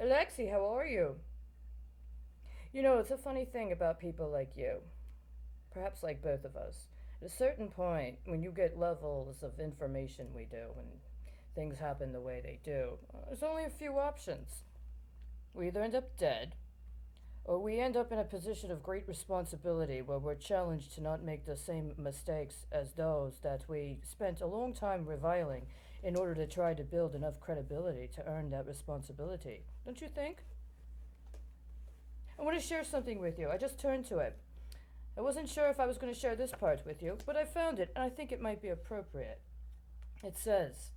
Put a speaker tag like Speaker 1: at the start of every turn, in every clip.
Speaker 1: Alexei, how are you? It's a funny thing about people like you, perhaps like both of us. At a certain point, when you get levels of information we do, and things happen the way they do, there's only a few options. We either end up dead, or we end up in a position of great responsibility where we're challenged to not make the same mistakes as those that we spent a long time reviling in order to try to build enough credibility to earn that responsibility. Don't you think? I want to share something with you. I just turned to it. I wasn't sure if I was going to share this part with you, but I found it and I think it might be appropriate. It says,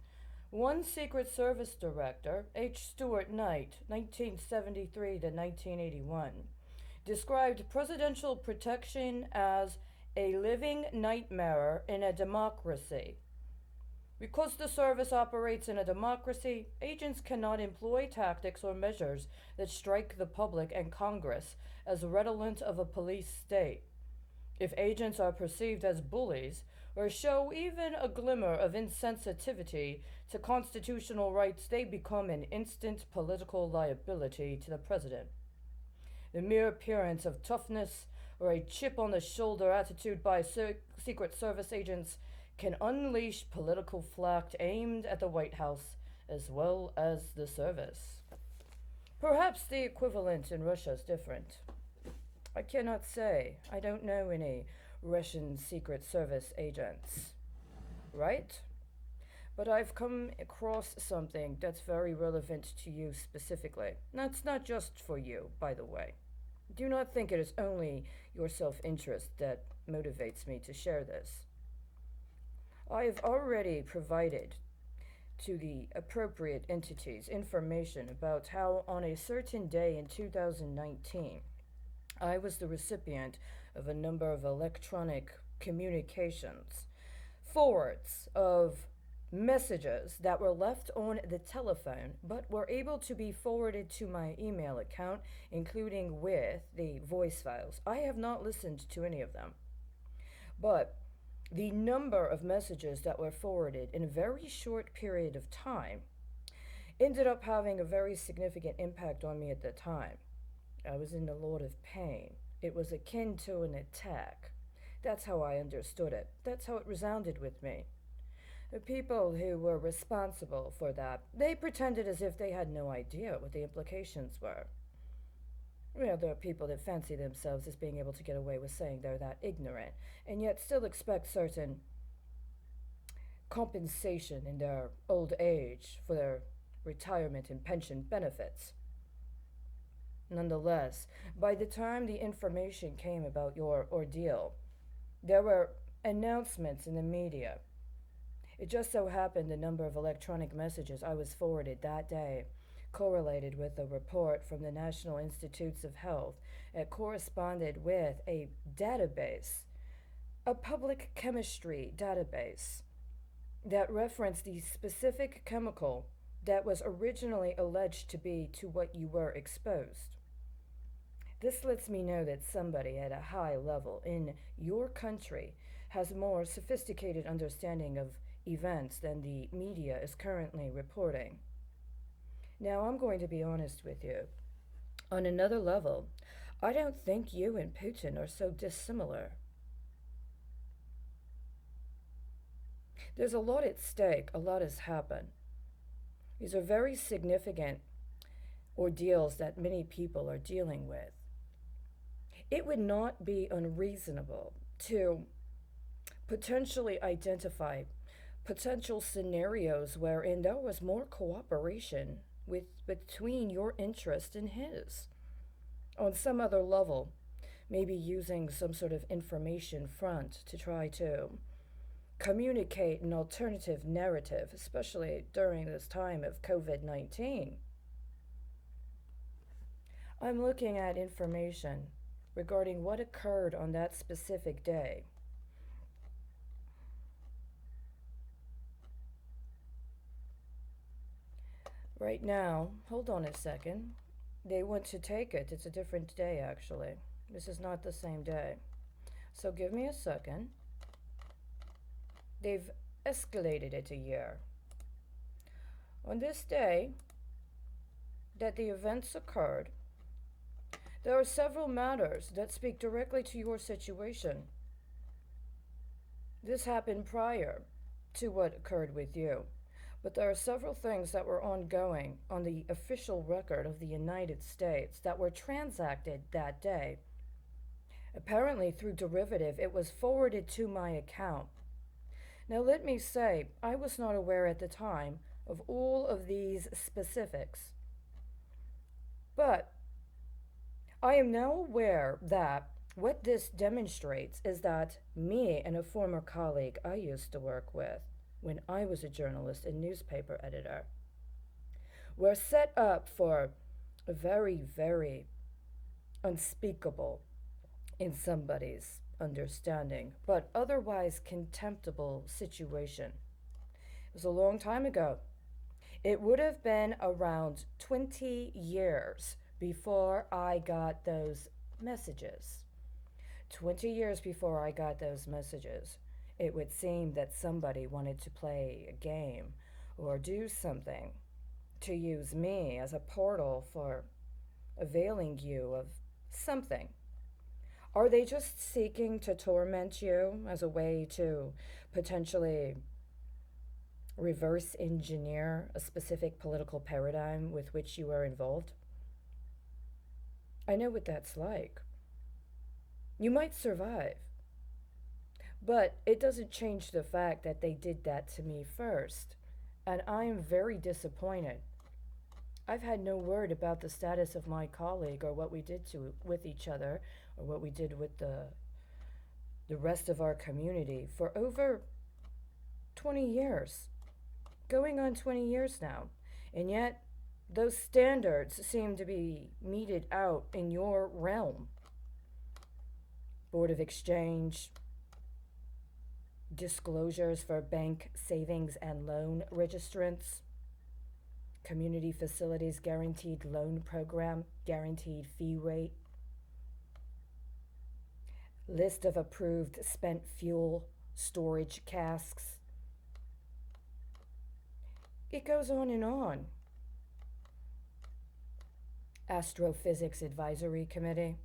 Speaker 1: one Secret Service director, H. Stuart Knight, 1973 to 1981, described presidential protection as a living nightmare in a democracy. Because the service operates in a democracy, agents cannot employ tactics or measures that strike the public and Congress as redolent of a police state. If agents are perceived as bullies or show even a glimmer of insensitivity to constitutional rights, they become an instant political liability to the president. The mere appearance of toughness or a chip on the shoulder attitude by Secret Service agents can unleash political flak aimed at the White House as well as the service. Perhaps the equivalent in Russia is different. I cannot say. I don't know any Russian Secret Service agents. Right? But I've come across something that's very relevant to you specifically. That's not just for you, by the way. Do not think it is only your self interest that motivates me to share this. I have already provided to the appropriate entities information about how, on a certain day in 2019, I was the recipient of a number of electronic communications, forwards of messages that were left on the telephone but were able to be forwarded to my email account, including with the voice files. I have not listened to any of them, but the number of messages that were forwarded in a very short period of time ended up having a very significant impact on me at the time. I was in a lot of pain. It was akin to an attack. That's how I understood it. That's how it resounded with me. The people who were responsible for that, they pretended as if they had no idea what the implications were. There are people that fancy themselves as being able to get away with saying they're that ignorant, and yet still expect certain compensation in their old age for their retirement and pension benefits. Nonetheless, by the time the information came about your ordeal, there were announcements in the media. It just so happened the number of electronic messages I was forwarded that day correlated with a report from the National Institutes of Health. It corresponded with a database, a public chemistry database, that referenced the specific chemical that was originally alleged to be to what you were exposed. This lets me know that somebody at a high level in your country has a more sophisticated understanding of events than the media is currently reporting. Now, I'm going to be honest with you. On another level, I don't think you and Putin are so dissimilar. There's a lot at stake, a lot has happened. These are very significant ordeals that many people are dealing with. It would not be unreasonable to potentially identify potential scenarios wherein there was more cooperation between your interest and his. On some other level, maybe using some sort of information front to try to communicate an alternative narrative, especially during this time of COVID 19. I'm looking at information regarding what occurred on that specific day. Right now, hold on a second. They want to take it. It's a different day, actually. This is not the same day. So give me a second. They've escalated it a year. On this day, that the events occurred, there are several matters that speak directly to your situation. This happened prior to what occurred with you, but there are several things that were ongoing on the official record of the United States that were transacted that day. Apparently, through derivative, it was forwarded to my account. Now, let me say, I was not aware at the time of all of these specifics, but I am now aware that what this demonstrates is that me and a former colleague I used to work with when I was a journalist and newspaper editor were set up for a very, very unspeakable, in somebody's understanding, but otherwise contemptible situation. It was a long time ago. It would have been around 20 years before I got those messages. 20 years before I got those messages, it would seem that somebody wanted to play a game or do something to use me as a portal for availing you of something. Are they just seeking to torment you as a way to potentially reverse engineer a specific political paradigm with which you are involved? I know what that's like. You might survive, but it doesn't change the fact that they did that to me first, and I am very disappointed. I've had no word about the status of my colleague or what we did with each other or what we did with the rest of our community for over 20 years, going on 20 years now. And yet, those standards seem to be meted out in your realm. Board of Exchange, disclosures for bank savings and loan registrants, community facilities guaranteed loan program, guaranteed fee rate, list of approved spent fuel storage casks. It goes on and on. Astrophysics Advisory Committee.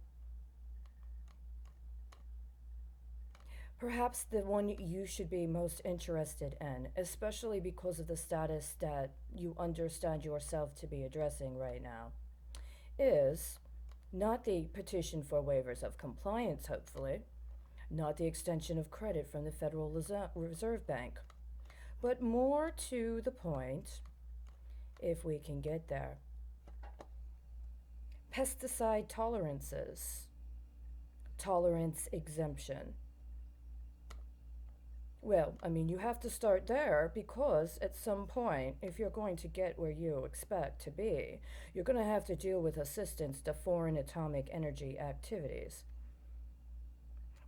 Speaker 1: Perhaps the one you should be most interested in, especially because of the status that you understand yourself to be addressing right now, is not the petition for waivers of compliance, hopefully, not the extension of credit from the Federal Reserve Bank, but more to the point, if we can get there, pesticide tolerances, tolerance exemption. Well, I mean, you have to start there because at some point, if you're going to get where you expect to be, you're going to have to deal with assistance to foreign atomic energy activities.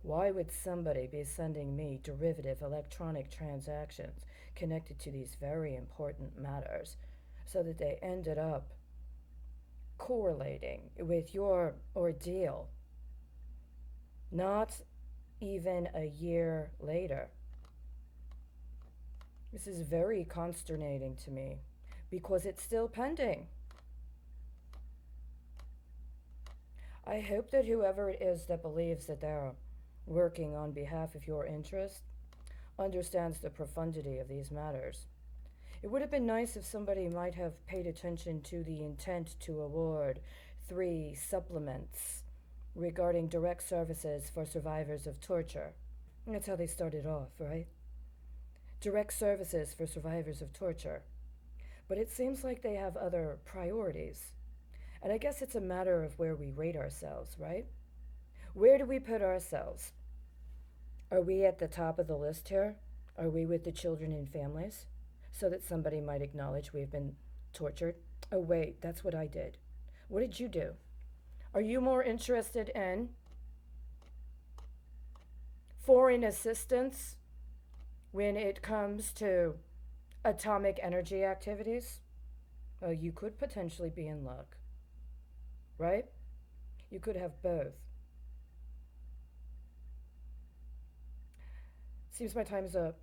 Speaker 1: Why would somebody be sending me derivative electronic transactions connected to these very important matters so that they ended up correlating with your ordeal not even a year later? This is very consternating to me because it's still pending. I hope that whoever it is that believes that they're working on behalf of your interest understands the profundity of these matters. It would have been nice if somebody might have paid attention to the intent to award 3 supplements regarding direct services for survivors of torture. That's how they started off, right? Direct services for survivors of torture. But it seems like they have other priorities. And I guess it's a matter of where we rate ourselves, right? Where do we put ourselves? Are we at the top of the list here? Are we with the children and families? So that somebody might acknowledge we've been tortured? Oh, wait, that's what I did. What did you do? Are you more interested in foreign assistance when it comes to atomic energy activities? Well, you could potentially be in luck, right? You could have both. Seems my time is up.